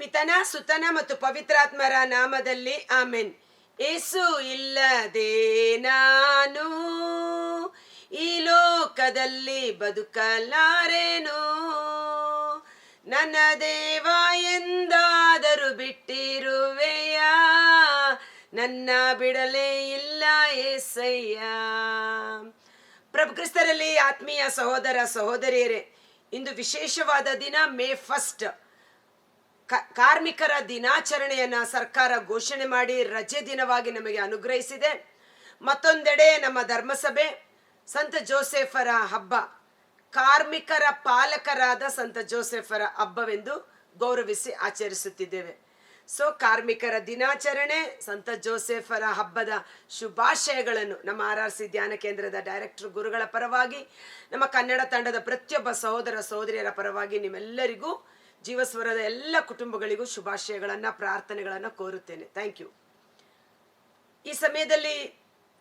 ಪಿತನ ಸುತನ ಮತ್ತು ಪವಿತ್ರಾತ್ಮರ ನಾಮದಲ್ಲಿ ಆಮೆನ್. ಏಸು ಇಲ್ಲದೆ ನಾನು ಈ ಲೋಕದಲ್ಲಿ ಬದುಕಲಾರೆನು. ನನ್ನ ದೇವ ಎಂದಾದರೂ ಬಿಟ್ಟಿರುವೆಯ, ನನ್ನ ಬಿಡಲೇ ಇಲ್ಲ ಏಸಯ್ಯ. ಪ್ರಭು ಕ್ರಿಸ್ತರಲ್ಲಿ ಆತ್ಮೀಯ ಸಹೋದರ ಸಹೋದರಿಯರೇ, ಇಂದು ವಿಶೇಷವಾದ ದಿನ, ಮೇ 1 ಕಾರ್ಮಿಕರ ದಿನಾಚರಣೆಯನ್ನ ಸರ್ಕಾರ ಘೋಷಣೆ ಮಾಡಿ ರಜೆ ದಿನವಾಗಿ ನಮಗೆ ಅನುಗ್ರಹಿಸಿದೆ. ಮತ್ತೊಂದೆಡೆ ನಮ್ಮ ಧರ್ಮಸಭೆ ಸಂತ ಜೋಸೆಫರ ಹಬ್ಬ, ಕಾರ್ಮಿಕರ ಪಾಲಕರಾದ ಸಂತ ಜೋಸೆಫರ ಹಬ್ಬವೆಂದು ಗೌರವಿಸಿ ಆಚರಿಸುತ್ತಿದ್ದೇವೆ. ಸೊ ಕಾರ್ಮಿಕರ ದಿನಾಚರಣೆ, ಸಂತ ಜೋಸೆಫರ ಹಬ್ಬದ ಶುಭಾಶಯಗಳನ್ನು ನಮ್ಮ RRC ಧ್ಯಾನ ಕೇಂದ್ರದ ಡೈರೆಕ್ಟರ್ ಗುರುಗಳ ಪರವಾಗಿ, ನಮ್ಮ ಕನ್ನಡ ತಂಡದ ಪ್ರತಿಯೊಬ್ಬ ಸಹೋದರ ಸಹೋದರಿಯರ ಪರವಾಗಿ ನಿಮ್ಮೆಲ್ಲರಿಗೂ, ಜೀವಸ್ವರದ ಎಲ್ಲ ಕುಟುಂಬಗಳಿಗೂ ಶುಭಾಶಯಗಳನ್ನು, ಪ್ರಾರ್ಥನೆಗಳನ್ನು ಕೋರುತ್ತೇನೆ. Thank you. ಈ ಸಮಯದಲ್ಲಿ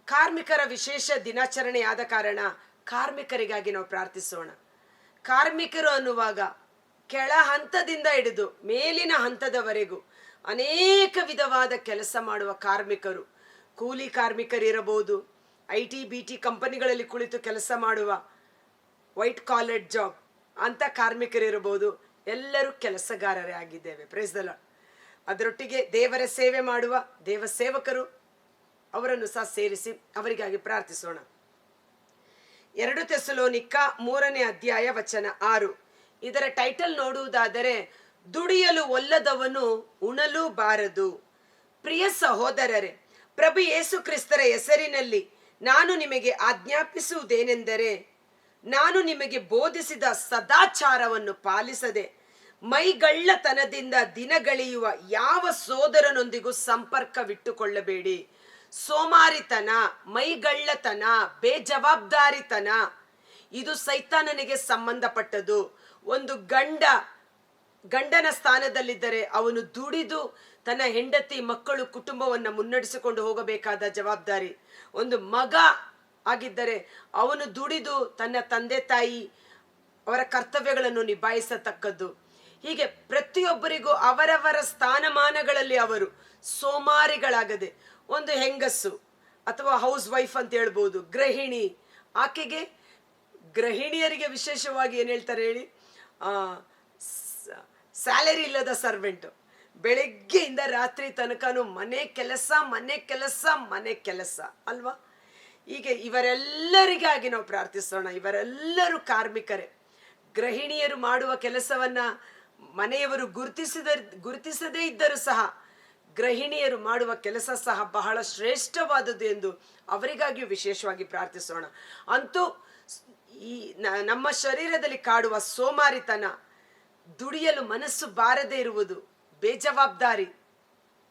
ಕಾರ್ಮಿಕರ ವಿಶೇಷ ದಿನಾಚರಣೆ ಆದ ಕಾರಣ ಕಾರ್ಮಿಕರಿಗಾಗಿ ನಾವು ಪ್ರಾರ್ಥಿಸೋಣ. ಕಾರ್ಮಿಕರು ಅನ್ನುವಾಗ ಕೆಳ ಹಂತದಿಂದ ಹಿಡಿದು ಮೇಲಿನ ಹಂತದವರೆಗೂ ಅನೇಕ ವಿಧವಾದ ಕೆಲಸ ಮಾಡುವ ಕಾರ್ಮಿಕರು, ಕೂಲಿ ಕಾರ್ಮಿಕರಿರಬಹುದು, IT BT ಕಂಪನಿಗಳಲ್ಲಿ ಕುಳಿತು ಕೆಲಸ ಮಾಡುವ ವೈಟ್ ಕಾಲರ್ ಜಾಬ್ ಅಂತ ಕಾರ್ಮಿಕರಿರಬಹುದು. ಎಲ್ಲರೂ ಕೆಲಸಗಾರರೇ ಆಗಿದ್ದೇವೆ. Praise the lord. ಅದರೊಟ್ಟಿಗೆ ದೇವರ ಸೇವೆ ಮಾಡುವ ದೇವ ಸೇವಕರು, ಅವರನ್ನು ಸಹ ಸೇರಿಸಿ ಅವರಿಗಾಗಿ ಪ್ರಾರ್ಥಿಸೋಣ. 2 ಥೆಸಲೋನಿಕ 3ನೇ ಅಧ್ಯಾಯ ವಚನ 6. ಇದರ ಟೈಟಲ್ ನೋಡುವುದಾದರೆ, ದುಡಿಯಲು ಒಲ್ಲದವನು ಉಣಲು ಬಾರದು. ಪ್ರಿಯ ಸಹೋದರರೇ, ಪ್ರಭು ಯೇಸು ಕ್ರಿಸ್ತರ ಹೆಸರಿನಲ್ಲಿ ನಾನು ನಿಮಗೆ ಆಜ್ಞಾಪಿಸುವುದೇನೆಂದರೆ, ನಾನು ನಿಮಗೆ ಬೋಧಿಸಿದ ಸದಾಚಾರವನ್ನು ಪಾಲಿಸದೆ ಮೈಗಳ್ಳತನದಿಂದ ದಿನಗಳೆಯುವ ಯಾವ ಸೋದರನೊಂದಿಗೂ ಸಂಪರ್ಕವಿಟ್ಟುಕೊಳ್ಳಬೇಡಿ. ಸೋಮಾರಿತನ, ಮೈಗಳ್ಳತನ, ಬೇಜವಾಬ್ದಾರಿತನ ಇದು ಸೈತಾನನಿಗೆ ಸಂಬಂಧಪಟ್ಟದ್ದು. ಒಂದು ಗಂಡನ ಸ್ಥಾನದಲ್ಲಿದ್ದರೆ ಅವನು ದುಡಿದು ತನ್ನ ಹೆಂಡತಿ, ಮಕ್ಕಳು, ಕುಟುಂಬವನ್ನು ಮುನ್ನಡೆಸಿಕೊಂಡು ಹೋಗಬೇಕಾದ ಜವಾಬ್ದಾರಿ. ಒಂದು ಮಗ ಆಗಿದ್ದರೆ ಅವನು ದುಡಿದು ತನ್ನ ತಂದೆ ತಾಯಿ ಅವರ ಕರ್ತವ್ಯಗಳನ್ನು ನಿಭಾಯಿಸತಕ್ಕದ್ದು. ಹೀಗೆ ಪ್ರತಿಯೊಬ್ಬರಿಗೂ ಅವರವರ ಸ್ಥಾನಮಾನಗಳಲ್ಲಿ ಅವರು ಸೋಮಾರಿಗಳಾಗದೆ, ಒಂದು ಹೆಂಗಸು ಅಥವಾ ಹೌಸ್ ವೈಫ್ ಅಂತ ಹೇಳ್ಬೋದು, ಗೃಹಿಣಿ, ಆಕೆಗೆ ಗೃಹಿಣಿಯರಿಗೆ ವಿಶೇಷವಾಗಿ ಏನು ಹೇಳ್ತಾರೆ ಹೇಳಿ, ಸ್ಯಾಲರಿ ಇಲ್ಲದ ಸರ್ವೆಂಟು. ಬೆಳಗ್ಗೆಯಿಂದ ರಾತ್ರಿ ತನಕನೂ ಮನೆ ಕೆಲಸ ಅಲ್ವಾ? ಹೀಗೆ ಇವರೆಲ್ಲರಿಗಾಗಿ ನಾವು ಪ್ರಾರ್ಥಿಸೋಣ. ಇವರೆಲ್ಲರೂ ಕಾರ್ಮಿಕರೇ. ಗೃಹಿಣಿಯರು ಮಾಡುವ ಕೆಲಸವನ್ನ ಮನೆಯವರು ಗುರುತಿಸದೇ ಇದ್ದರೂ ಸಹ ಗೃಹಿಣಿಯರು ಮಾಡುವ ಕೆಲಸ ಸಹ ಬಹಳ ಶ್ರೇಷ್ಠವಾದದ್ದು ಎಂದು ಅವರಿಗಾಗಿಯೂ ವಿಶೇಷವಾಗಿ ಪ್ರಾರ್ಥಿಸೋಣ. ಅಂತೂ ಈ ನಮ್ಮ ಶರೀರದಲ್ಲಿ ಕಾಡುವ ಸೋಮಾರಿತನ, ದುಡಿಯಲು ಮನಸ್ಸು ಬಾರದೇ ಇರುವುದು, ಬೇಜವಾಬ್ದಾರಿ,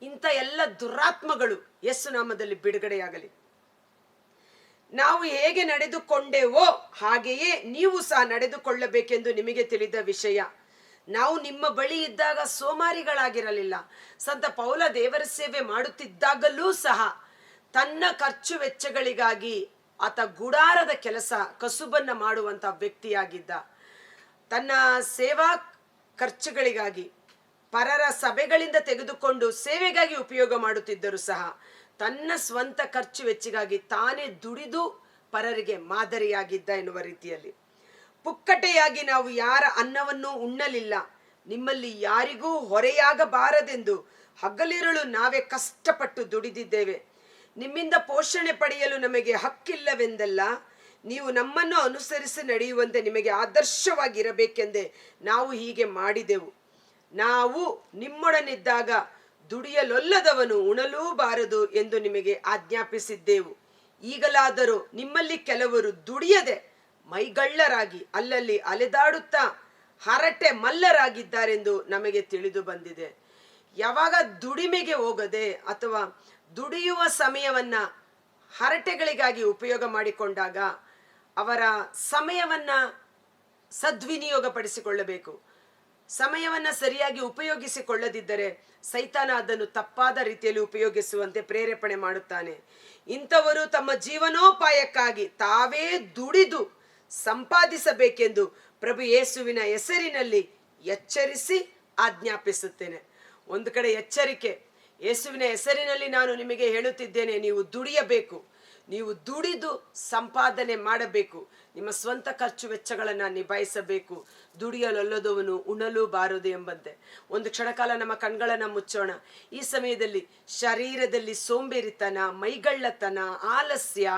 ಇಂಥ ಎಲ್ಲ ದುರಾತ್ಮಗಳು ಯೇಸು ನಾಮದಲ್ಲಿ ಬಿಡುಗಡೆಯಾಗಲಿ. ನಾವು ಹೇಗೆ ನಡೆದುಕೊಂಡೆವೋ ಹಾಗೆಯೇ ನೀವು ಸಹ ನಡೆದುಕೊಳ್ಳಬೇಕೆಂದು ನಿಮಗೆ ತಿಳಿದ ವಿಷಯ. ನಾವು ನಿಮ್ಮ ಬಳಿ ಇದ್ದಾಗ ಸೋಮಾರಿಗಳಾಗಿರಲಿಲ್ಲ. ಸಂತ ಪೌಲ ದೇವರ ಸೇವೆ ಮಾಡುತ್ತಿದ್ದಾಗಲೂ ಸಹ ತನ್ನ ಖರ್ಚು ವೆಚ್ಚಗಳಿಗಾಗಿ ಆತ ಗುಡಾರದ ಕೆಲಸ, ಕಸುಬನ್ನ ಮಾಡುವಂತ ವ್ಯಕ್ತಿಯಾಗಿದ್ದ. ತನ್ನ ಸೇವಾ ಖರ್ಚುಗಳಿಗಾಗಿ ಪರರ ಸಭೆಗಳಿಂದ ತೆಗೆದುಕೊಂಡು ಸೇವೆಗಾಗಿ ಉಪಯೋಗ ಮಾಡುತ್ತಿದ್ದರೂ ಸಹ ತನ್ನ ಸ್ವಂತ ಖರ್ಚು ವೆಚ್ಚಿಗಾಗಿ ತಾನೇ ದುಡಿದು ಪರರಿಗೆ ಮಾದರಿಯಾಗಿದ್ದ ಎನ್ನುವ ರೀತಿಯಲ್ಲಿ. ಪುಕ್ಕಟೆಯಾಗಿ ನಾವು ಯಾರ ಅನ್ನವನ್ನು ಉಣ್ಣಲಿಲ್ಲ, ನಿಮ್ಮಲ್ಲಿ ಯಾರಿಗೂ ಹೊರೆಯಾಗಬಾರದೆಂದು ಹಗಲಿರುಳು ನಾವೇ ಕಷ್ಟಪಟ್ಟು ದುಡಿದಿದ್ದೇವೆ. ನಿಮ್ಮಿಂದ ಪೋಷಣೆ ಪಡೆಯಲು ನಮಗೆ ಹಕ್ಕಿಲ್ಲವೆಂದಲ್ಲ, ನೀವು ನಮ್ಮನ್ನು ಅನುಸರಿಸಿ ನಡೆಯುವಂತೆ ನಿಮಗೆ ಆದರ್ಶವಾಗಿರಬೇಕೆಂದೇ ನಾವು ಹೀಗೆ ಮಾಡಿದೆವು. ನಾವು ನಿಮ್ಮೊಡನಿದ್ದಾಗ ದುಡಿಯಲೊಲ್ಲದವನು ಉಣಲೂ ಬಾರದು ಎಂದು ನಿಮಗೆ ಆಜ್ಞಾಪಿಸಿದ್ದೆವು. ಈಗಲಾದರೂ ನಿಮ್ಮಲ್ಲಿ ಕೆಲವರು ದುಡಿಯದೆ ಮೈಗಳ್ಳರಾಗಿ ಅಲ್ಲಲ್ಲಿ ಅಲೆದಾಡುತ್ತಾ ಹರಟೆ ಮಲ್ಲರಾಗಿದ್ದಾರೆಂದು ನಮಗೆ ತಿಳಿದು ಬಂದಿದೆ. ಯಾವಾಗ ದುಡಿಮೆಗೆ ಹೋಗದೆ ಅಥವಾ ದುಡಿಯುವ ಸಮಯವನ್ನ ಹರಟೆಗಳಿಗಾಗಿ ಉಪಯೋಗ ಮಾಡಿಕೊಂಡಾಗ ಅವರ ಸಮಯವನ್ನ ಸದ್ವಿನಿಯೋಗ ಪಡಿಸಿಕೊಳ್ಳಬೇಕು. ಸಮಯವನ್ನ ಸರಿಯಾಗಿ ಉಪಯೋಗಿಸಿಕೊಳ್ಳದಿದ್ದರೆ ಸೈತಾನ ಅದನ್ನು ತಪ್ಪಾದ ರೀತಿಯಲ್ಲಿ ಉಪಯೋಗಿಸುವಂತೆ ಪ್ರೇರೇಪಣೆ ಮಾಡುತ್ತಾನೆ. ಇಂಥವರು ತಮ್ಮ ಜೀವನೋಪಾಯಕ್ಕಾಗಿ ತಾವೇ ದುಡಿದು ಸಂಪಾದಿಸಬೇಕೆಂದು ಪ್ರಭು ಯೇಸುವಿನ ಹೆಸರಿನಲ್ಲಿ ಎಚ್ಚರಿಸಿ ಆಜ್ಞಾಪಿಸುತ್ತೇನೆ. ಒಂದು ಕಡೆ ಎಚ್ಚರಿಕೆ, ಯೇಸುವಿನ ಹೆಸರಿನಲ್ಲಿ ನಾನು ನಿಮಗೆ ಹೇಳುತ್ತಿದ್ದೇನೆ, ನೀವು ದುಡಿಯಬೇಕು, ನೀವು ದುಡಿದು ಸಂಪಾದನೆ ಮಾಡಬೇಕು, ನಿಮ್ಮ ಸ್ವಂತ ಖರ್ಚು ವೆಚ್ಚಗಳನ್ನು ನಿಭಾಯಿಸಬೇಕು. ದುಡಿಯಲೊಲ್ಲದವನು ಉಣಲು ಬಾರದು ಎಂಬಂತೆ. ಒಂದು ಕ್ಷಣಕಾಲ ನಮ್ಮ ಕಣ್ಗಳನ್ನು ಮುಚ್ಚೋಣ. ಈ ಸಮಯದಲ್ಲಿ ಶರೀರದಲ್ಲಿ ಸೋಂಬೇರಿತನ, ಮೈಗಳ್ಳತನ, ಆಲಸ್ಯ,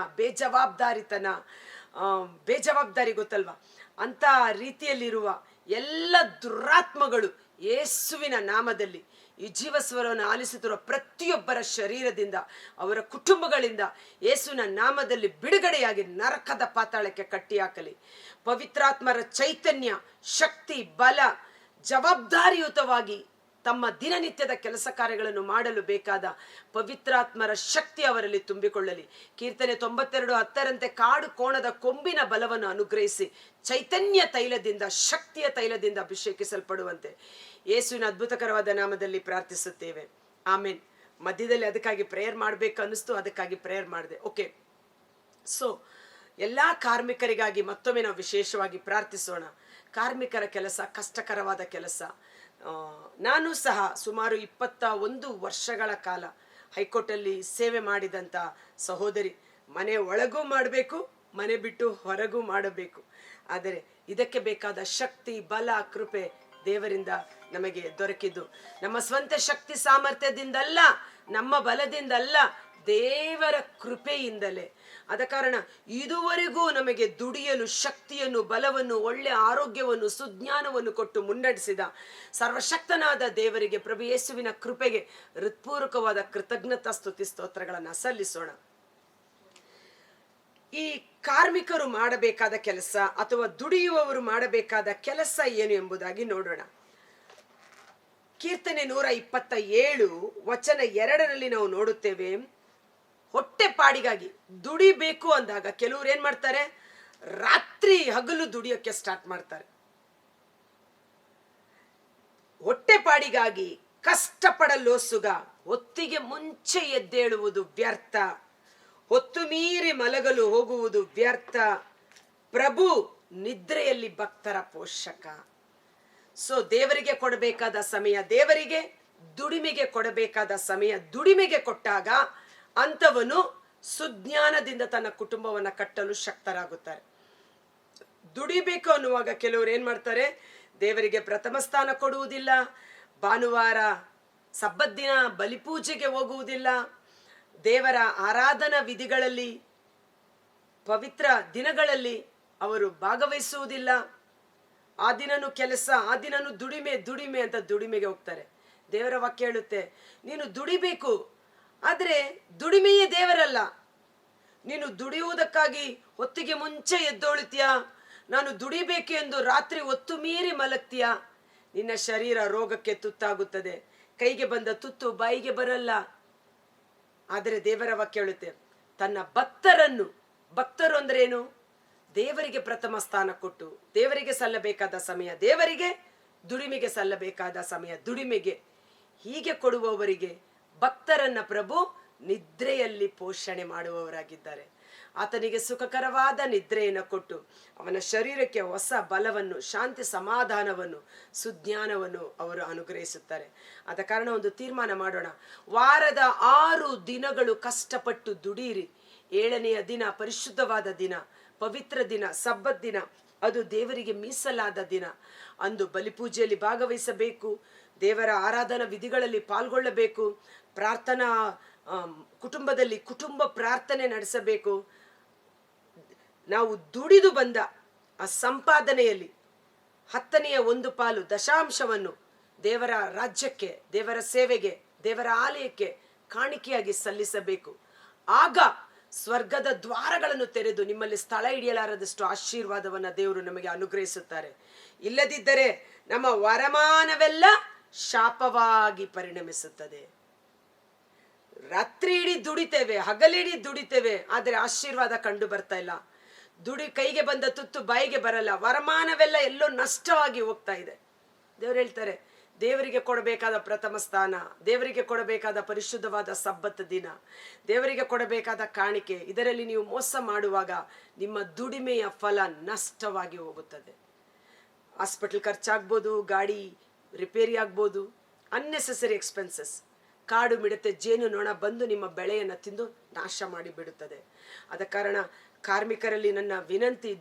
ಬೇಜವಾಬ್ದಾರಿ ಗೊತ್ತಲ್ವಾ, ಅಂತ ರೀತಿಯಲ್ಲಿರುವ ಎಲ್ಲ ದುರಾತ್ಮಗಳು ಯೇಸುವಿನ ನಾಮದಲ್ಲಿ ಈ ಜೀವಸ್ವರವನ್ನು ಆಲಿಸುತ್ತಿರುವ ಪ್ರತಿಯೊಬ್ಬರ ಶರೀರದಿಂದ, ಅವರ ಕುಟುಂಬಗಳಿಂದ ಯೇಸುವಿನ ನಾಮದಲ್ಲಿ ಬಿಡುಗಡೆಯಾಗಿ ನರಕದ ಪಾತಾಳಕ್ಕೆ ಕಟ್ಟಿಹಾಕಲಿ. ಪವಿತ್ರಾತ್ಮರ ಚೈತನ್ಯ, ಶಕ್ತಿ, ಬಲ, ಜವಾಬ್ದಾರಿಯುತವಾಗಿ ತಮ್ಮ ದಿನನಿತ್ಯದ ಕೆಲಸ ಕಾರ್ಯಗಳನ್ನು ಮಾಡಲು ಬೇಕಾದ ಪವಿತ್ರಾತ್ಮರ ಶಕ್ತಿ ಅವರಲ್ಲಿ ತುಂಬಿಕೊಳ್ಳಲಿ. ಕೀರ್ತನೆ 92:10 ಕಾಡು ಕೋಣದ ಕೊಂಬಿನ ಬಲವನ್ನು ಅನುಗ್ರಹಿಸಿ ಚೈತನ್ಯ ತೈಲದಿಂದ, ಶಕ್ತಿಯ ತೈಲದಿಂದ ಅಭಿಷೇಕಿಸಲ್ಪಡುವಂತೆ ಯೇಸುವಿನ ಅದ್ಭುತಕರವಾದ ನಾಮದಲ್ಲಿ ಪ್ರಾರ್ಥಿಸುತ್ತೇವೆ. ಆಮೇನ್. ಮಧ್ಯದಲ್ಲಿ ಅದಕ್ಕಾಗಿ ಪ್ರೇಯರ್ ಮಾಡಬೇಕು ಅನ್ನಿಸ್ತು, ಅದಕ್ಕಾಗಿ ಪ್ರೇಯರ್ ಮಾಡಿದೆ. ಓಕೆ, ಸೊ ಎಲ್ಲ ಕಾರ್ಮಿಕರಿಗಾಗಿ ಮತ್ತೊಮ್ಮೆ ನಾವು ವಿಶೇಷವಾಗಿ ಪ್ರಾರ್ಥಿಸೋಣ. ಕಾರ್ಮಿಕರ ಕೆಲಸ ಕಷ್ಟಕರವಾದ ಕೆಲಸ. ನಾನು ಸಹ ಸುಮಾರು 21 ವರ್ಷಗಳ ಕಾಲ ಹೈಕೋರ್ಟಲ್ಲಿ ಸೇವೆ ಮಾಡಿದಂಥ ಸಹೋದರಿ. ಮನೆ ಒಳಗೂ ಮಾಡಬೇಕು, ಮನೆ ಬಿಟ್ಟು ಹೊರಗೂ ಮಾಡಬೇಕು. ಆದರೆ ಇದಕ್ಕೆ ಬೇಕಾದ ಶಕ್ತಿ, ಬಲ, ಕೃಪೆ ದೇವರಿಂದ ನಮಗೆ ದೊರಕಿದ್ದು. ನಮ್ಮ ಸ್ವಂತ ಶಕ್ತಿ ಸಾಮರ್ಥ್ಯದಿಂದಲ್ಲ, ನಮ್ಮ ಬಲದಿಂದಲ್ಲ, ದೇವರ ಕೃಪೆಯಿಂದಲೇ. ಆದ ಕಾರಣ ಇದುವರೆಗೂ ನಮಗೆ ದುಡಿಯಲು ಶಕ್ತಿಯನ್ನು, ಬಲವನ್ನು, ಒಳ್ಳೆಯ ಆರೋಗ್ಯವನ್ನು, ಸುಜ್ಞಾನವನ್ನು ಕೊಟ್ಟು ಮುನ್ನಡೆಸಿದ ಸರ್ವಶಕ್ತನಾದ ದೇವರಿಗೆ, ಪ್ರಭು ಯೇಸುವಿನ ಕೃಪೆಗೆ ಹೃತ್ಪೂರ್ವಕವಾದ ಕೃತಜ್ಞತಾ ಸ್ತುತಿ ಸ್ತೋತ್ರಗಳನ್ನು ಸಲ್ಲಿಸೋಣ. ಈ ಕಾರ್ಮಿಕರು ಮಾಡಬೇಕಾದ ಕೆಲಸ ಅಥವಾ ದುಡಿಯುವವರು ಮಾಡಬೇಕಾದ ಕೆಲಸ ಏನು ಎಂಬುದಾಗಿ ನೋಡೋಣ. ಕೀರ್ತನೆ 127 ವಚನ 2 ನಾವು ನೋಡುತ್ತೇವೆ. ಹೊಟ್ಟೆ ಪಾಡಿಗಾಗಿ ದುಡಿಬೇಕು ಅಂದಾಗ ಕೆಲವರು ಏನ್ ಮಾಡ್ತಾರೆ, ರಾತ್ರಿ ಹಗಲು ದುಡಿಯೋಕ್ಕೆ ಸ್ಟಾರ್ಟ್ ಮಾಡ್ತಾರೆ. ಹೊಟ್ಟೆ ಪಾಡಿಗಾಗಿ ಕಷ್ಟಪಡಲೋಸುಗ, ಹೊತ್ತಿಗೆ ಮುಂಚೆ ಎದ್ದೇಳುವುದು ವ್ಯರ್ಥ, ಹೊತ್ತು ಮೀರಿ ಮಲಗಲು ಹೋಗುವುದು ವ್ಯರ್ಥ. ಪ್ರಭು ನಿದ್ರೆಯಲ್ಲಿ ಭಕ್ತರ ಪೋಷಕ. ಸೊ ದೇವರಿಗೆ ಕೊಡಬೇಕಾದ ಸಮಯ ದೇವರಿಗೆ, ದುಡಿಮೆಗೆ ಕೊಡಬೇಕಾದ ಸಮಯ ದುಡಿಮೆಗೆ ಕೊಟ್ಟಾಗ ಅಂಥವನು ಸುಜ್ಞಾನದಿಂದ ತನ್ನ ಕುಟುಂಬವನ್ನು ಕಟ್ಟಲು ಶಕ್ತರಾಗುತ್ತಾರೆ. ದುಡಿಬೇಕು ಅನ್ನುವಾಗ ಕೆಲವರು ಏನ್ ಮಾಡ್ತಾರೆ, ದೇವರಿಗೆ ಪ್ರಥಮ ಸ್ಥಾನ ಕೊಡುವುದಿಲ್ಲ, ಭಾನುವಾರ ಸಬ್ಬತ್ ದಿನ ಬಲಿಪೂಜೆಗೆ ಹೋಗುವುದಿಲ್ಲ, ದೇವರ ಆರಾಧನಾ ವಿಧಿಗಳಲ್ಲಿ, ಪವಿತ್ರ ದಿನಗಳಲ್ಲಿ ಅವರು ಭಾಗವಹಿಸುವುದಿಲ್ಲ. ಆ ದಿನನೂ ಕೆಲಸ, ಆ ದಿನನೂ ದುಡಿಮೆ ಅಂತ ದುಡಿಮೆಗೆ ಹೋಗ್ತಾರೆ. ದೇವರ ವಾಕ್ಯ ಹೇಳುತ್ತೆ, ನೀನು ದುಡಿಬೇಕು, ಆದರೆ ದುಡಿಮೆಯೇ ದೇವರಲ್ಲ. ನೀನು ದುಡಿಯುವುದಕ್ಕಾಗಿ ಹೊತ್ತಿಗೆ ಮುಂಚೆ ಎದ್ದೊಳುತ್ತೀಯ, ನಾನು ದುಡಿಬೇಕು ಎಂದು ರಾತ್ರಿ ಹೊತ್ತು ಮೀರಿ ಮಲಗ್ತೀಯ, ನಿನ್ನ ಶರೀರ ರೋಗಕ್ಕೆ ತುತ್ತಾಗುತ್ತದೆ. ಕೈಗೆ ಬಂದ ತುತ್ತು ಬಾಯಿಗೆ ಬರಲ್ಲ. ಆದರೆ ದೇವರ ವಾಕ್ಯ ಹೇಳುತ್ತೆ, ತನ್ನ ಭಕ್ತರು ಅಂದ್ರೆ ಏನು, ದೇವರಿಗೆ ಪ್ರಥಮ ಸ್ಥಾನ ಕೊಟ್ಟು ದೇವರಿಗೆ ಸಲ್ಲಬೇಕಾದ ಸಮಯ ದೇವರಿಗೆ, ದುಡಿಮೆಗೆ ಸಲ್ಲಬೇಕಾದ ಸಮಯ ದುಡಿಮೆಗೆ, ಹೀಗೆ ಕೊಡುವವರಿಗೆ ಭಕ್ತರನ್ನ ಪ್ರಭು ನಿದ್ರೆಯಲ್ಲಿ ಪೋಷಣೆ ಮಾಡುವವರಾಗಿದ್ದಾರೆ. ಆತನಿಗೆ ಸುಖಕರವಾದ ನಿದ್ರೆಯನ್ನು ಕೊಟ್ಟು ಅವನ ಶರೀರಕ್ಕೆ ಹೊಸ ಬಲವನ್ನು, ಶಾಂತಿ, ಸಮಾಧಾನವನ್ನು, ಸುಜ್ಞಾನವನ್ನು ಅವರು ಅನುಗ್ರಹಿಸುತ್ತಾರೆ. ಆದ ಕಾರಣ ಒಂದು ತೀರ್ಮಾನ ಮಾಡೋಣ. ವಾರದ 6 ದಿನಗಳು ಕಷ್ಟಪಟ್ಟು ದುಡಿಯಿರಿ. 7ನೆಯ ದಿನ ಪರಿಶುದ್ಧವಾದ ದಿನ, ಪವಿತ್ರ ದಿನ, ಸಬ್ಬತ್ ದಿನ, ಅದು ದೇವರಿಗೆ ಮೀಸಲಾದ ದಿನ. ಅಂದು ಬಲಿಪೂಜೆಯಲ್ಲಿ ಭಾಗವಹಿಸಬೇಕು, ದೇವರ ಆರಾಧನಾ ವಿಧಿಗಳಲ್ಲಿ ಪಾಲ್ಗೊಳ್ಳಬೇಕು, ಪ್ರಾರ್ಥನಾ ಕುಟುಂಬದಲ್ಲಿ ಕುಟುಂಬ ಪ್ರಾರ್ಥನೆ ನಡೆಸಬೇಕು. ನಾವು ದುಡಿದು ಬಂದ ಆ ಸಂಪಾದನೆಯಲ್ಲಿ 10ನೇ 1 ಪಾಲು ದಶಾಂಶವನ್ನು ದೇವರ ರಾಜ್ಯಕ್ಕೆ, ದೇವರ ಸೇವೆಗೆ, ದೇವರ ಆಲಯಕ್ಕೆ ಕಾಣಿಕೆಯಾಗಿ ಸಲ್ಲಿಸಬೇಕು. ಆಗ ಸ್ವರ್ಗದ ದ್ವಾರಗಳನ್ನು ತೆರೆದು ನಿಮ್ಮಲ್ಲಿ ಸ್ಥಳ ಹಿಡಿಯಲಾರದಷ್ಟು ಆಶೀರ್ವಾದವನ್ನ ದೇವರು ನಮಗೆ ಅನುಗ್ರಹಿಸುತ್ತಾರೆ. ಇಲ್ಲದಿದ್ದರೆ ನಮ್ಮ ವರಮಾನವೆಲ್ಲ ಶಾಪವಾಗಿ ಪರಿಣಮಿಸುತ್ತದೆ. ರಾತ್ರಿ ಇಡೀ ದುಡಿತೇವೆ, ಹಗಲಿಡೀ ದುಡಿತೇವೆ, ಆದರೆ ಆಶೀರ್ವಾದ ಕಂಡು ಬರ್ತಾ ಇಲ್ಲ. ಕೈಗೆ ಬಂದ ತುತ್ತು ಬಾಯಿಗೆ ಬರಲ್ಲ, ವರಮಾನವೆಲ್ಲ ಎಲ್ಲೋ ನಷ್ಟವಾಗಿ ಹೋಗ್ತಾ ಇದೆ. ದೇವರು ಹೇಳ್ತಾರೆ, ದೇವರಿಗೆ ಕೊಡಬೇಕಾದ ಪ್ರಥಮ ಸ್ಥಾನ, ದೇವರಿಗೆ ಕೊಡಬೇಕಾದ ಪರಿಶುದ್ಧವಾದ ಸಬ್ಬತ್ ದಿನ, ದೇವರಿಗೆ ಕೊಡಬೇಕಾದ ಕಾಣಿಕೆ, ಇದರಲ್ಲಿ ನೀವು ಮೋಸ ಮಾಡುವಾಗ ನಿಮ್ಮ ದುಡಿಮೆಯ ಫಲ ನಷ್ಟವಾಗಿ ಹೋಗುತ್ತದೆ. ಹಾಸ್ಪಿಟಲ್ ಖರ್ಚಾಗ್ಬೋದು, ಗಾಡಿ ರಿಪೇರಿ ಆಗ್ಬೋದು, ಅನ್ನೆಸೆಸರಿ ಎಕ್ಸ್ಪೆನ್ಸಸ್. ಕಾಡು ಮಿಡತೆ, ಜೇನು ನೊಣ ಬಂದು ನಿಮ್ಮ ಬೆಳೆಯನ್ನು ತಿಂದು ನಾಶ ಮಾಡಿಬಿಡುತ್ತದೆ. ಆದ ಕಾರಣ ಕಾರ್ಮಿಕರಲ್ಲಿ ನನ್ನ ವಿನಂತಿ,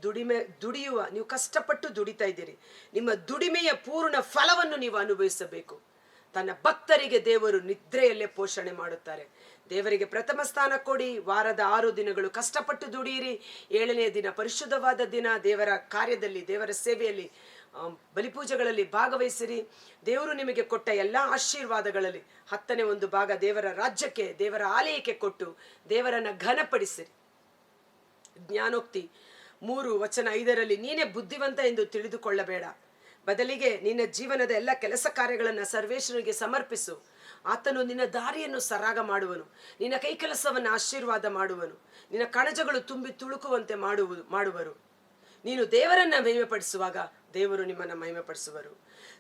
ದುಡಿಯುವ ನೀವು ಕಷ್ಟಪಟ್ಟು ದುಡಿತಾ ಇದ್ದೀರಿ, ನಿಮ್ಮ ದುಡಿಮೆಯ ಪೂರ್ಣ ಫಲವನ್ನು ನೀವು ಅನುಭವಿಸಬೇಕು. ತನ್ನ ಭಕ್ತರಿಗೆ ದೇವರು ನಿದ್ರೆಯಲ್ಲೇ ಪೋಷಣೆ ಮಾಡುತ್ತಾರೆ. ದೇವರಿಗೆ ಪ್ರಥಮ ಸ್ಥಾನ ಕೊಡಿ. ವಾರದ 6 ದಿನಗಳು ಕಷ್ಟಪಟ್ಟು ದುಡಿಯಿರಿ. 7ನೇ ದಿನ ಪರಿಶುದ್ಧವಾದ ದಿನ. ದೇವರ ಕಾರ್ಯದಲ್ಲಿ, ದೇವರ ಸೇವೆಯಲ್ಲಿ, ಬಲಿಪೂಜೆಗಳಲ್ಲಿ ಭಾಗವಹಿಸಿರಿ. ದೇವರು ನಿಮಗೆ ಕೊಟ್ಟ ಎಲ್ಲ ಆಶೀರ್ವಾದಗಳಲ್ಲಿ 10ನೇ 1 ಭಾಗ ದೇವರ ರಾಜ್ಯಕ್ಕೆ, ದೇವರ ಆಲಯಕ್ಕೆ ಕೊಟ್ಟು ದೇವರನ್ನ ಘನಪಡಿಸಿರಿ. ಜ್ಞಾನೋಕ್ತಿ 3:5 ನೀನೇ ಬುದ್ಧಿವಂತ ಎಂದು ತಿಳಿದುಕೊಳ್ಳಬೇಡ, ಬದಲಿಗೆ ನಿನ್ನ ಜೀವನದ ಎಲ್ಲ ಕೆಲಸ ಕಾರ್ಯಗಳನ್ನು ಸರ್ವೇಶ್ವರನಿಗೆ ಸಮರ್ಪಿಸು. ಆತನು ನಿನ್ನ ದಾರಿಯನ್ನು ಸರಾಗ ಮಾಡುವನು, ನಿನ್ನ ಕೈ ಕೆಲಸವನ್ನು ಆಶೀರ್ವಾದ ಮಾಡುವನು, ನಿನ್ನ ಕಣಜಗಳು ತುಂಬಿ ತುಳುಕುವಂತೆ ಮಾಡುವರು. ನೀನು ದೇವರನ್ನ ಮಹಿಮೆಪಡಿಸುವಾಗ ದೇವರು ನಿಮ್ಮನ್ನು ಮಹಿಮೆಪಡಿಸುವರು.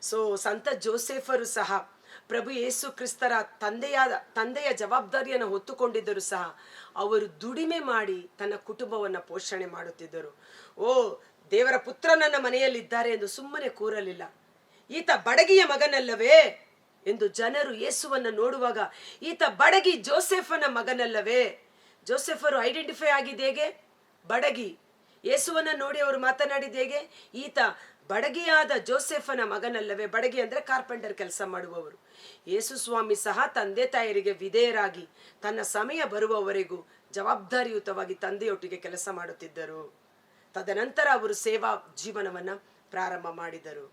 ಸೊ ಸಂತ ಜೋಸೆಫರು ಸಹ ಪ್ರಭು ಯೇಸು ಕ್ರಿಸ್ತರ ತಂದೆಯ ಜವಾಬ್ದಾರಿಯನ್ನು ಹೊತ್ತುಕೊಂಡಿದ್ದರು ಸಹ ಅವರು ದುಡಿಮೆ ಮಾಡಿ ತನ್ನ ಕುಟುಂಬವನ್ನು ಪೋಷಣೆ ಮಾಡುತ್ತಿದ್ದರು. ದೇವರ ಪುತ್ರ ನನ್ನ ಮನೆಯಲ್ಲಿದ್ದಾರೆ ಎಂದು ಸುಮ್ಮನೆ ಕೂರಲಿಲ್ಲ. ಈತ ಬಡಗಿಯ ಮಗನಲ್ಲವೇ ಎಂದು ಜನರು ಯೇಸುವನ್ನು ನೋಡುವಾಗ, ಈತ ಬಡಗಿ ಜೋಸೆಫನ ಮಗನಲ್ಲವೇ? ಜೋಸೆಫರು ಐಡೆಂಟಿಫೈ ಆಗಿದ್ದು ಹೇಗೆ? ಬಡಗಿ. ಯೇಸುವನ್ನ ನೋಡಿ ಅವರು ಮಾತನಾಡಿದ ಹೇಗೆ? ಈತ ಬಡಗಿಯಾದ ಜೋಸೆಫನ ಮಗನಲ್ಲವೇ? ಬಡಗಿ ಅಂದ್ರೆ ಕಾರ್ಪೆಂಟರ್, ಕೆಲಸ ಮಾಡುವವರು. ಯೇಸು ಸ್ವಾಮಿ ಸಹ ತಂದೆ ತಾಯರಿಗೆ ವಿಧೇಯರಾಗಿ ತನ್ನ ಸಮಯ ಬರುವವರೆಗೂ ಜವಾಬ್ದಾರಿಯುತವಾಗಿ ತಂದೆಯೊಟ್ಟಿಗೆ ಕೆಲಸ ಮಾಡುತ್ತಿದ್ದರು. ತದನಂತರ ಅವರು ಸೇವಾ ಜೀವನವನ್ನ ಪ್ರಾರಂಭ ಮಾಡಿದರು.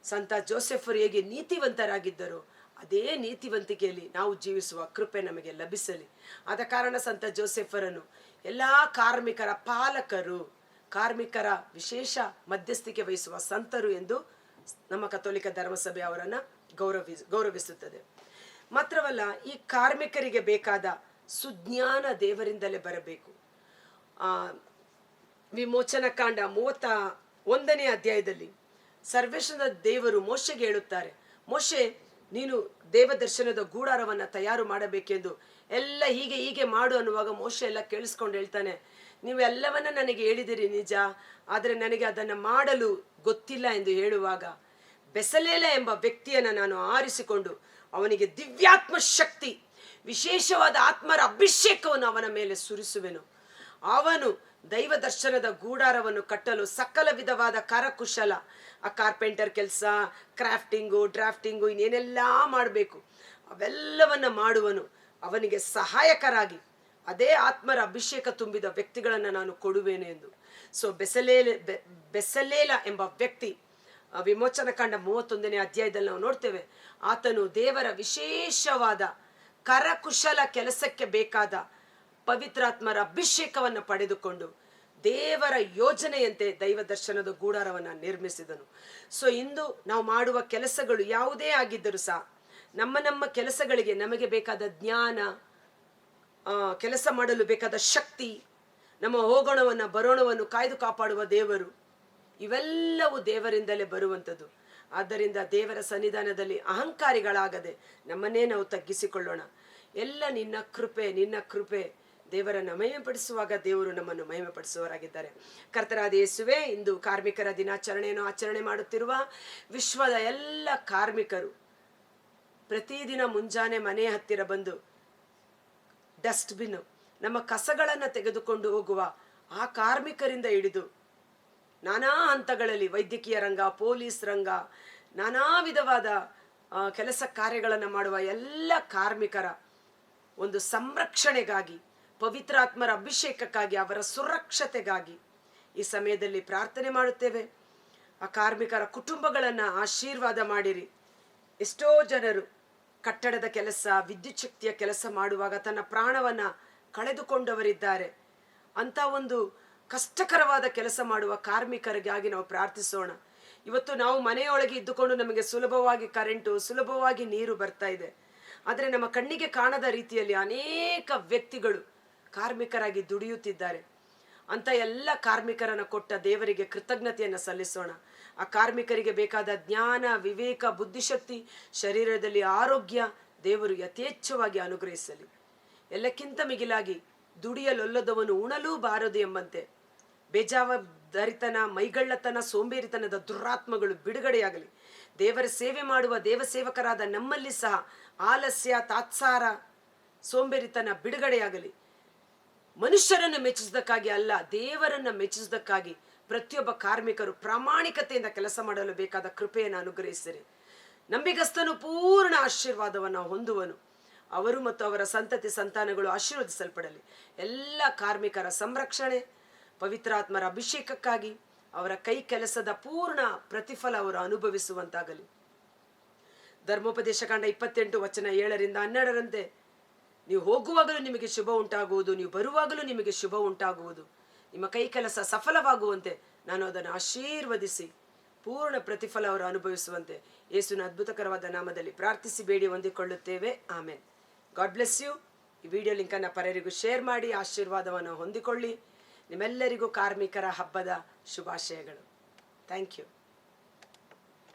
ಸಂತ ಜೋಸೆಫರು ಹೇಗೆ ನೀತಿವಂತರಾಗಿದ್ದರು, ಅದೇ ನೀತಿವಂತಿಕೆಯಲ್ಲಿ ನಾವು ಜೀವಿಸುವ ಕೃಪೆ ನಮಗೆ ಲಭಿಸಲಿ. ಆದ ಕಾರಣ ಸಂತ ಜೋಸೆಫರನ್ನು ಎಲ್ಲಾ ಕಾರ್ಮಿಕರ ಪಾಲಕರು, ಕಾರ್ಮಿಕರ ವಿಶೇಷ ಮಧ್ಯಸ್ಥಿಕೆ ವಹಿಸುವ ಸಂತರು ಎಂದು ನಮ್ಮ ಕಥೋಲಿಕ ಧರ್ಮಸಭೆ ಅವರನ್ನು ಗೌರವಿಸುತ್ತದೆ. ಮಾತ್ರವಲ್ಲ, ಈ ಕಾರ್ಮಿಕರಿಗೆ ಬೇಕಾದ ಸುಜ್ಞಾನ ದೇವರಿಂದಲೇ ಬರಬೇಕು. ವಿಮೋಚನ ಕಾಂಡ 31ನೇ ಅಧ್ಯಾಯದಲ್ಲಿ ಸರ್ವೇಶ್ವರ ದೇವರು ಮೋಶೆಗೆ ಹೇಳುತ್ತಾರೆ, ಮೋಶೆ ನೀನು ದೇವದರ್ಶನದ ಗೂಡಾರವನ್ನ ತಯಾರು ಮಾಡಬೇಕೆಂದು ಎಲ್ಲ ಹೀಗೆ ಮಾಡು ಅನ್ನುವಾಗ ಮೋಶೆ ಎಲ್ಲ ಕೇಳಿಸ್ಕೊಂಡು ಹೇಳ್ತಾನೆ, ನೀವೆಲ್ಲವನ್ನ ನನಗೆ ಹೇಳಿದಿರಿ ನಿಜ, ಆದರೆ ನನಗೆ ಅದನ್ನು ಮಾಡಲು ಗೊತ್ತಿಲ್ಲ ಎಂದು ಹೇಳುವಾಗ, ಬೆಸಲೇಲ ಎಂಬ ವ್ಯಕ್ತಿಯನ್ನು ನಾನು ಆರಿಸಿಕೊಂಡು ಅವನಿಗೆ ದಿವ್ಯಾತ್ಮ ಶಕ್ತಿ, ವಿಶೇಷವಾದ ಆತ್ಮರ ಅಭಿಷೇಕವನ್ನು ಅವನ ಮೇಲೆ ಸುರಿಸುವೆನು. ಅವನು ದೈವ ದರ್ಶನದ ಗೂಡಾರವನ್ನು ಕಟ್ಟಲು ಸಕಲ ವಿಧವಾದ ಕರಕುಶಲ, ಆ ಕಾರ್ಪೆಂಟರ್ ಕೆಲಸ, ಕ್ರಾಫ್ಟಿಂಗು, ಡ್ರಾಫ್ಟಿಂಗು, ಇನ್ನೇನೆಲ್ಲ ಮಾಡಬೇಕು, ಅವೆಲ್ಲವನ್ನ ಮಾಡುವನು. ಅವನಿಗೆ ಸಹಾಯಕರಾಗಿ ಅದೇ ಆತ್ಮರ ಅಭಿಷೇಕ ತುಂಬಿದ ವ್ಯಕ್ತಿಗಳನ್ನು ನಾನು ಕೊಡುವೇನೆ ಎಂದು. ಸೊ ಬೆಸಲೇಲ ಎಂಬ ವ್ಯಕ್ತಿ ವಿಮೋಚನ ಕಾಂಡ 31ನೇ ಅಧ್ಯಾಯದಲ್ಲಿ ನಾವು ನೋಡ್ತೇವೆ. ಆತನು ದೇವರ ವಿಶೇಷವಾದ ಕರಕುಶಲ ಕೆಲಸಕ್ಕೆ ಬೇಕಾದ ಪವಿತ್ರಾತ್ಮರ ಅಭಿಷೇಕವನ್ನು ಪಡೆದುಕೊಂಡು ದೇವರ ಯೋಜನೆಯಂತೆ ದೈವ ದರ್ಶನದ ಗೂಡಾರವನ್ನು ನಿರ್ಮಿಸಿದನು. ಸೊ ಇಂದು ನಾವು ಮಾಡುವ ಕೆಲಸಗಳು ಯಾವುದೇ ಆಗಿದ್ದರೂ ಸಹ ನಮ್ಮ ಕೆಲಸಗಳಿಗೆ ನಮಗೆ ಬೇಕಾದ ಜ್ಞಾನ, ಕೆಲಸ ಮಾಡಲು ಬೇಕಾದ ಶಕ್ತಿ, ನಮ್ಮ ಹೋಗೋಣವನ್ನು ಬರೋಣವನ್ನು ಕಾಯ್ದು ಕಾಪಾಡುವ ದೇವರು, ಇವೆಲ್ಲವೂ ದೇವರಿಂದಲೇ ಬರುವಂಥದ್ದು. ಆದ್ದರಿಂದ ದೇವರ ಸನ್ನಿಧಾನದಲ್ಲಿ ಅಹಂಕಾರಿಗಳಾಗದೆ ನಮ್ಮನ್ನೇ ನಾವು ತಗ್ಗಿಸಿಕೊಳ್ಳೋಣ. ಎಲ್ಲ ನಿನ್ನ ಕೃಪೆ. ದೇವರನ್ನು ಮಹಿಮೆಪಡಿಸುವಾಗ ದೇವರು ನಮ್ಮನ್ನು ಮಹಿಮೆಪಡಿಸುವವರಾಗಿದ್ದಾರೆ. ಕರ್ತನಾದ ಯೇಸುವೇ, ಇಂದು ಕಾರ್ಮಿಕರ ದಿನಾಚರಣೆಯನ್ನು ಆಚರಣೆ ಮಾಡುತ್ತಿರುವ ವಿಶ್ವದ ಎಲ್ಲ ಕಾರ್ಮಿಕರು ಪ್ರತಿದಿನ ಮುಂಜಾನೆ ಮನೆ ಹತ್ತಿರ ಬಂದು ಡಸ್ಟ್ಬಿನ್, ನಮ್ಮ ಕಸಗಳನ್ನು ತೆಗೆದುಕೊಂಡು ಹೋಗುವ ಆ ಕಾರ್ಮಿಕರಿಂದ ಹಿಡಿದು ನಾನಾ ಹಂತಗಳಲ್ಲಿ ವೈದ್ಯಕೀಯ ರಂಗ, ಪೊಲೀಸ್ ರಂಗ, ನಾನಾ ವಿಧವಾದ ಕೆಲಸ ಕಾರ್ಯಗಳನ್ನು ಮಾಡುವ ಎಲ್ಲ ಕಾರ್ಮಿಕರ ಒಂದು ಸಂರಕ್ಷಣೆಗಾಗಿ, ಪವಿತ್ರಾತ್ಮರ ಅಭಿಷೇಕಕ್ಕಾಗಿ, ಅವರ ಸುರಕ್ಷತೆಗಾಗಿ ಈ ಸಮಯದಲ್ಲಿ ಪ್ರಾರ್ಥನೆ ಮಾಡುತ್ತೇವೆ. ಆ ಕಾರ್ಮಿಕರ ಕುಟುಂಬಗಳನ್ನು ಆಶೀರ್ವಾದ ಮಾಡಿರಿ. ಎಷ್ಟೋ ಜನರು ಕಟ್ಟಡದ ಕೆಲಸ, ವಿದ್ಯುತ್ ಶಕ್ತಿಯ ಕೆಲಸ ಮಾಡುವಾಗ ತನ್ನ ಪ್ರಾಣವನ್ನು ಕಳೆದುಕೊಂಡವರಿದ್ದಾರೆ. ಅಂತ ಒಂದು ಕಷ್ಟಕರವಾದ ಕೆಲಸ ಮಾಡುವ ಕಾರ್ಮಿಕರಿಗಾಗಿ ನಾವು ಪ್ರಾರ್ಥಿಸೋಣ. ಇವತ್ತು ನಾವು ಮನೆಯೊಳಗೆ ಇದ್ದುಕೊಂಡು ನಮಗೆ ಸುಲಭವಾಗಿ ಕರೆಂಟು, ಸುಲಭವಾಗಿ ನೀರು ಬರ್ತಾ ಇದೆ. ಆದರೆ ನಮ್ಮ ಕಣ್ಣಿಗೆ ಕಾಣದ ರೀತಿಯಲ್ಲಿ ಅನೇಕ ವ್ಯಕ್ತಿಗಳು ಕಾರ್ಮಿಕರಾಗಿ ದುಡಿಯುತ್ತಿದ್ದಾರೆ. ಅಂತ ಎಲ್ಲ ಕಾರ್ಮಿಕರನ್ನು ಕೊಟ್ಟ ದೇವರಿಗೆ ಕೃತಜ್ಞತೆಯನ್ನು ಸಲ್ಲಿಸೋಣ. ಆ ಕಾರ್ಮಿಕರಿಗೆ ಬೇಕಾದ ಜ್ಞಾನ, ವಿವೇಕ, ಬುದ್ಧಿಶಕ್ತಿ, ಶರೀರದಲ್ಲಿ ಆರೋಗ್ಯ ದೇವರು ಯಥೇಚ್ಛವಾಗಿ ಅನುಗ್ರಹಿಸಲಿ. ಎಲ್ಲಕ್ಕಿಂತ ಮಿಗಿಲಾಗಿ ದುಡಿಯಲೊಲ್ಲದವನು ಉಣಲೂ ಬಾರದು ಎಂಬಂತೆ ಬೇಜವಾಬ್ದಾರಿತನ, ಮೈಗಳ್ಳತನ, ಸೋಂಬೇರಿತನದ ದುರಾತ್ಮಗಳು ಬಿಡುಗಡೆಯಾಗಲಿ. ದೇವರ ಸೇವೆ ಮಾಡುವ ದೇವಸೇವಕರಾದ ನಮ್ಮಲ್ಲಿ ಸಹ ಆಲಸ್ಯ, ತಾತ್ಸಾರ, ಸೋಂಬೇರಿತನ ಬಿಡುಗಡೆಯಾಗಲಿ. ಮನುಷ್ಯರನ್ನು ಮೆಚ್ಚಿಸುವುದಕ್ಕಾಗಿ ಅಲ್ಲ, ದೇವರನ್ನು ಮೆಚ್ಚಿಸುವುದಕ್ಕಾಗಿ ಪ್ರತಿಯೊಬ್ಬ ಕಾರ್ಮಿಕರು ಪ್ರಾಮಾಣಿಕತೆಯಿಂದ ಕೆಲಸ ಮಾಡಲು ಬೇಕಾದ ಕೃಪೆಯನ್ನು ಅನುಗ್ರಹಿಸಿರಿ. ನಂಬಿಗಸ್ತನು ಪೂರ್ಣ ಆಶೀರ್ವಾದವನ್ನು ಹೊಂದುವನು. ಅವರು ಮತ್ತು ಅವರ ಸಂತತಿ ಸಂತಾನಗಳು ಆಶೀರ್ವದಿಸಲ್ಪಡಲಿ. ಎಲ್ಲ ಕಾರ್ಮಿಕರ ಸಂರಕ್ಷಣೆ, ಪವಿತ್ರಾತ್ಮರ ಅಭಿಷೇಕಕ್ಕಾಗಿ ಅವರ ಕೈ ಕೆಲಸದ ಪೂರ್ಣ ಪ್ರತಿಫಲ ಅವರು ಅನುಭವಿಸುವಂತಾಗಲಿ. ಧರ್ಮೋಪದೇಶ ಕಾಂಡ 28 ವಚನ 7-12 ನೀವು ಹೋಗುವಾಗಲೂ ನಿಮಗೆ ಶುಭ ಉಂಟಾಗುವುದು, ನೀವು ಬರುವಾಗಲೂ ನಿಮಗೆ ಶುಭ ಉಂಟಾಗುವುದು. ನಿಮ್ಮ ಕೈ ಕೆಲಸ ಸಫಲವಾಗುವಂತೆ ನಾನು ಅದನ್ನು ಆಶೀರ್ವದಿಸಿ ಪೂರ್ಣ ಪ್ರತಿಫಲ ಅವರು ಅನುಭವಿಸುವಂತೆ ಯೇಸುವಿನ ಅದ್ಭುತಕರವಾದ ನಾಮದಲ್ಲಿ ಪ್ರಾರ್ಥಿಸಿ ಬೇಡಿ ಹೊಂದಿಕೊಳ್ಳುತ್ತೇವೆ. ಆಮೇನ್. God bless you. ಈ ವಿಡಿಯೋ ಲಿಂಕನ್ನು ಪರರಿಗೂ ಶೇರ್ ಮಾಡಿ ಆಶೀರ್ವಾದವನ್ನು ಹೊಂದಿಕೊಳ್ಳಿ. ನಿಮ್ಮೆಲ್ಲರಿಗೂ ಕಾರ್ಮಿಕರ ಹಬ್ಬದ ಶುಭಾಶಯಗಳು. Thank you.